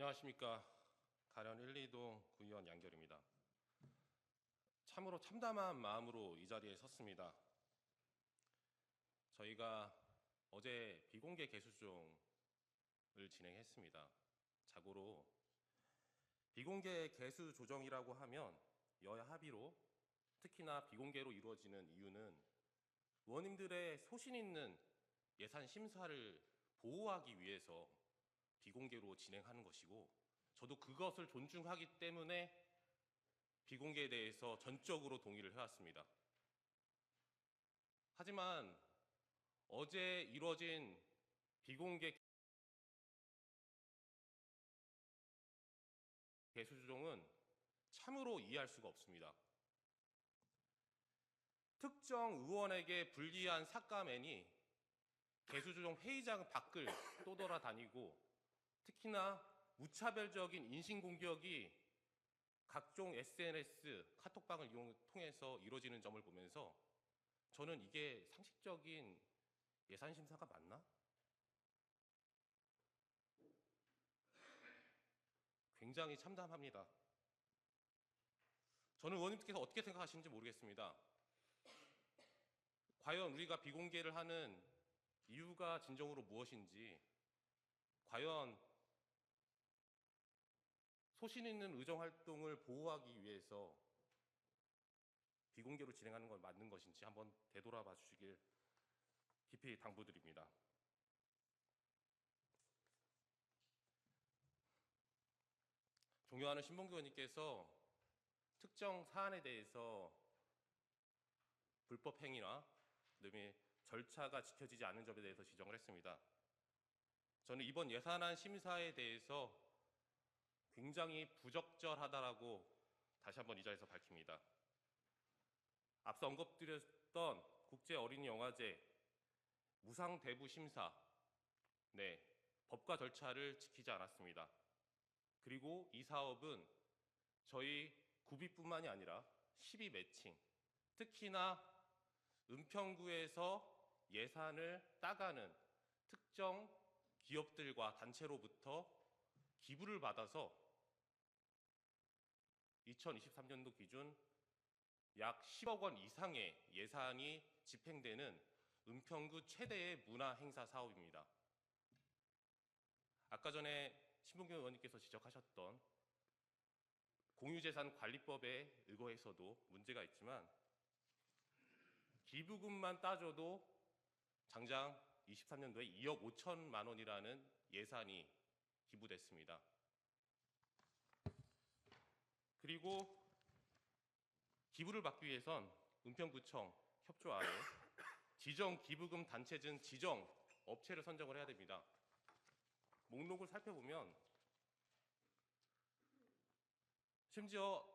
안녕하십니까. 가련 1, 2동 구의원 양결입니다. 참으로 참담한 마음으로 이 자리에 섰습니다. 저희가 어제 비공개 개수조정을 진행했습니다. 자고로 비공개 개수조정이라고 하면 여야 합의로 특히나 비공개로 이루어지는 이유는 의원님들의 소신 있는 예산 심사를 보호하기 위해서 비공개로 진행하는 것이고, 저도 그것을 존중하기 때문에 비공개에 대해서 전적으로 동의를 해왔습니다. 하지만 어제 이루어진 비공개 개수조정은 참으로 이해할 수가 없습니다. 특정 의원에게 불리한 삭감앤이 개수조정 회의장 밖을 떠돌아다니고, 특히나 무차별적인 인신공격이 각종 SNS, 카톡방을 통해서 이루어지는 점을 보면서 저는 이게 상식적인 예산심사가 맞나? 굉장히 참담합니다. 저는 의원님께서 어떻게 생각하시는지 모르겠습니다. 과연 우리가 비공개를 하는 이유가 진정으로 무엇인지, 과연 소신 있는 의정활동을 보호하기 위해서 비공개로 진행하는 건 맞는 것인지 한번 되돌아봐 주시길 깊이 당부드립니다. 존경하는 신봉규 의원님께서 특정 사안에 대해서 불법 행위나 그다음에 절차가 지켜지지 않는 점에 대해서 지적을 했습니다. 저는 이번 예산안 심사에 대해서 굉장히 부적절하다라고 다시 한번 이 자리에서 밝힙니다. 앞서 언급드렸던 국제어린이영화제 무상대부 심사, 법과 절차를 지키지 않았습니다. 그리고 이 사업은 저희 구비뿐만이 아니라 12 매칭, 특히나 은평구에서 예산을 따가는 특정 기업들과 단체로부터 기부를 받아서 2023년도 기준 약 10억 원 이상의 예산이 집행되는 은평구 최대의 문화행사 사업입니다. 아까 전에 신봉규 의원님께서 지적하셨던 공유재산관리법에 의거해서도 문제가 있지만, 기부금만 따져도 장장 23년도에 2억 5천만 원이라는 예산이 기부됐습니다. 그리고 기부를 받기 위해선 은평구청 협조하에 지정 기부금 단체 중 지정 업체를 선정을 해야 됩니다. 목록을 살펴보면 심지어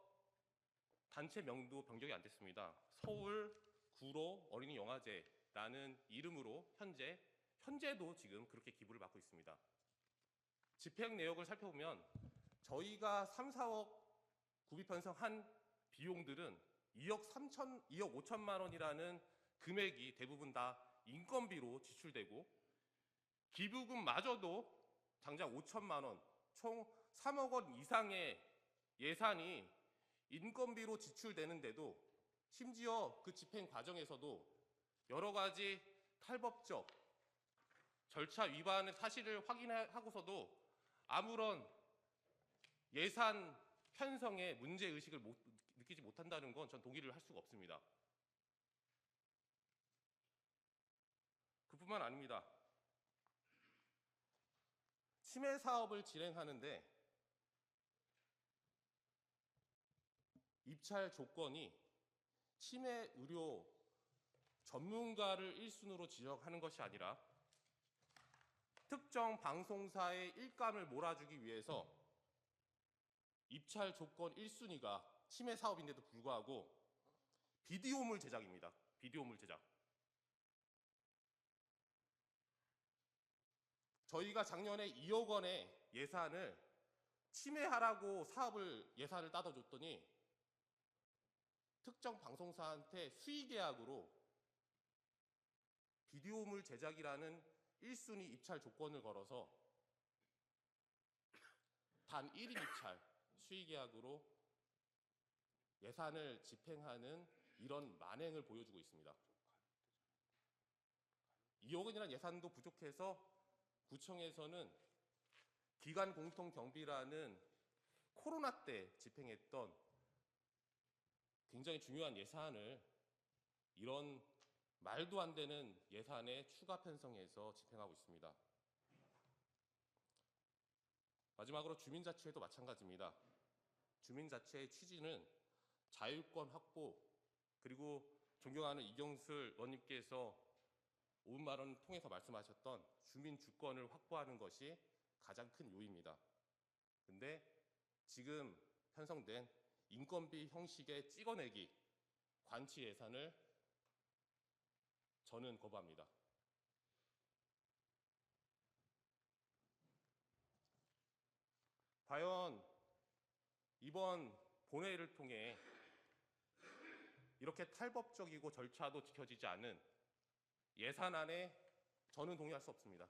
단체명도 변경이 안 됐습니다. 서울 구로 어린이영화제라는 이름으로 현재도 지금 그렇게 기부를 받고 있습니다. 집행 내역을 살펴보면 저희가 3, 4억 구비 편성한 비용들은 2억 5천만 원이라는 금액이 대부분 다 인건비로 지출되고, 기부금마저도 장장 5천만 원, 총 3억 원 이상의 예산이 인건비로 지출되는데도, 심지어 그 집행 과정에서도 여러 가지 탈법적 절차 위반의 사실을 확인하고서도 아무런 예산 편성에 문제의식을 느끼지 못한다는 건 전 동의를 할 수가 없습니다. 그뿐만 아닙니다. 치매 사업을 진행하는데 입찰 조건이 치매 의료 전문가를 1순위로 지정하는 것이 아니라 특정 방송사의 일감을 몰아주기 위해서 입찰 조건 1순위가 치매 사업인데도 불구하고 비디오물 제작입니다. 비디오물 제작. 저희가 작년에 2억 원의 예산을 치매하라고 예산을 따져줬더니 특정 방송사한테 수의계약으로 비디오물 제작이라는 1순위 입찰 조건을 걸어서 단 1인 입찰 수의계약으로 예산을 집행하는 이런 만행을 보여주고 있습니다. 2억 원이라는 예산도 부족해서 구청에서는 기관 공통 경비라는 코로나 때 집행했던 굉장히 중요한 예산을 이런 말도 안 되는 예산에 추가 편성해서 집행하고 있습니다. 마지막으로 주민자치회도 마찬가지입니다. 주민자치의 취지는 자율권 확보, 그리고 존경하는 이경술 의원님께서 5분 발언을 통해서 말씀하셨던 주민 주권을 확보하는 것이 가장 큰 요인입니다. 근데 지금 편성된 인건비 형식의 찍어내기 관치 예산을 저는 거부합니다. 과연 이번 본회의를 통해 이렇게 탈법적이고 절차도 지켜지지 않은 예산안에 저는 동의할 수 없습니다.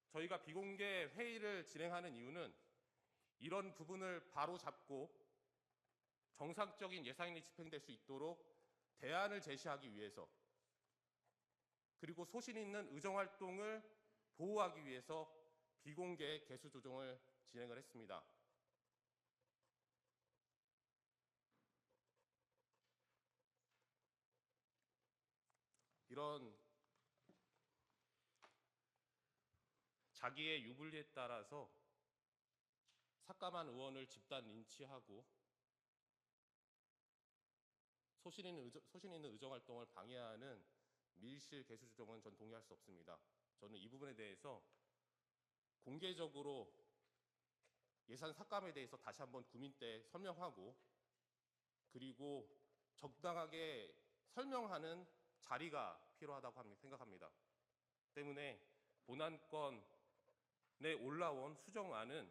저희가 비공개 회의를 진행하는 이유는 이런 부분을 바로잡고 정상적인 예산이 집행될 수 있도록 대안을 제시하기 위해서, 그리고 소신 있는 의정활동을 보호하기 위해서 비공개 개수 조정을 진행을 했습니다. 이런 자기의 유불리에 따라서 삭감한 의원을 집단 린치하고 소신 있는 의정활동을 방해하는 밀실 개수 조정은 전 동의할 수 없습니다. 저는 이 부분에 대해서 공개적으로 예산 삭감에 대해서 다시 한번 국민께 설명하고, 그리고 적당하게 설명하는 자리가 필요하다고 생각합니다. 때문에 본안건에 올라온 수정안은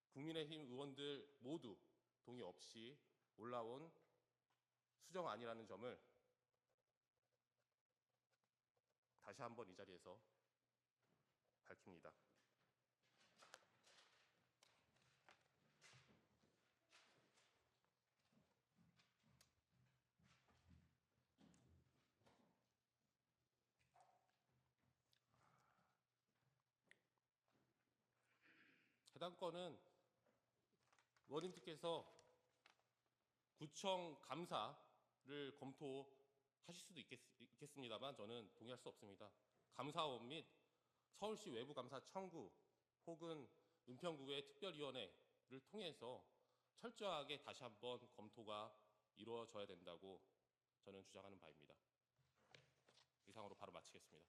국민의힘 의원들 모두 동의 없이 올라온 수정안이라는 점을 다시 한번 이 자리에서 밝힙니다. 해당 건은 의원님들께서 구청 감사를 검토하실 수도 있겠습니다만 저는 동의할 수 없습니다. 감사원 및 서울시 외부감사 청구 혹은 은평구의 특별위원회를 통해서 철저하게 다시 한번 검토가 이루어져야 된다고 저는 주장하는 바입니다. 이상으로 바로 마치겠습니다.